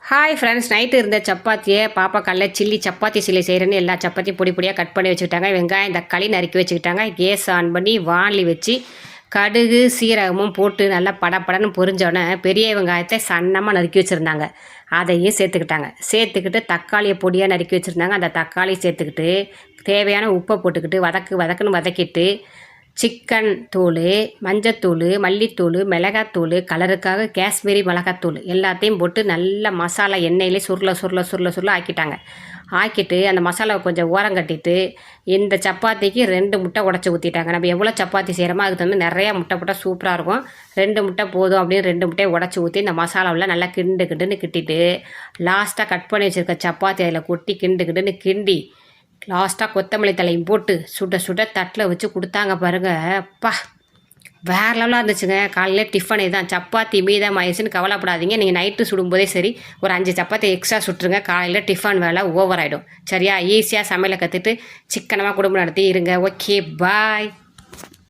Hi friends, night இருந்த சப்பாத்தியை பாப்பா காலைல சில்லி சப்பாத்தி சில்லி செய்கிறேன்னு எல்லா சப்பாத்தியும் பொடி பொடியாக கட் பண்ணி வச்சுக்கிட்டாங்க. வெங்காயம் தக்காளி நறுக்கி வச்சுக்கிட்டாங்க. கேஸ் ஆன் பண்ணி வானலி வச்சு கடுகு சீரகமும் போட்டு நல்லா படப்படன்னு பொரிஞ்சோடனே பெரிய வெங்காயத்தை சன்னமாக நறுக்கி வச்சுருந்தாங்க. அதையும் சேர்த்துக்கிட்டு தக்காளியை பொடியாக நறுக்கி வச்சுருந்தாங்க. அந்த தக்காளியை சேர்த்துக்கிட்டு தேவையான உப்பை போட்டுக்கிட்டு வதக்குன்னு வதக்கிட்டு சிக்கன் தூள், மஞ்சத்தூள், மல்லித்தூள், மிளகாத்தூள், கலருக்காக காஷ்மீரி மிளகாத்தூள் எல்லாத்தையும் போட்டு நல்லா மசாலா எண்ணெயிலே சுருள ஆக்கிட்டாங்க. ஆக்கிட்டு அந்த மசாலாவை கொஞ்சம் ஓரம் கட்டிட்டு இந்த சப்பாத்திக்கு 2 முட்டை உடச்சி ஊற்றிட்டாங்க. நம்ம எவ்வளோ சப்பாத்தி செய்கிறோமோ அதுக்கு வந்து நிறையா முட்டை போட்டால் சூப்பராக இருக்கும். 2 முட்டை போதும் அப்படின்னு 2 முட்டையை உடச்சி ஊற்றி இந்த மசாலாவில் நல்லா கிண்டுன்னு கிட்டிட்டு லாஸ்ட்டாக கட் பண்ணி வச்சுருக்க சப்பாத்தி அதில் கொட்டி கிண்டி லாஸ்ட்டாக கொத்தமல்லி தலையும் போட்டு சுட தட்டில் வச்சு கொடுத்தாங்க பாருங்க. அப்பா வேறு லெவலாக இருந்துச்சுங்க. காலையில் டிஃபனே தான். சப்பாத்தி மீதம் ஆயிடுச்சுன்னு கவலைப்படாதீங்க. நீங்கள் நைட்டு சுடும்போதே சரி ஒரு 5 சப்பாத்தி எக்ஸ்ட்ரா சுட்டுருங்க. காலையில் டிஃபன் வேலை ஓவர் ஆகிடும். சரியா? ஈஸியாக சமையலை கற்றுட்டு சிக்கனமாக குடும்பம் நடத்தி இருங்க. ஓகே, பாய்.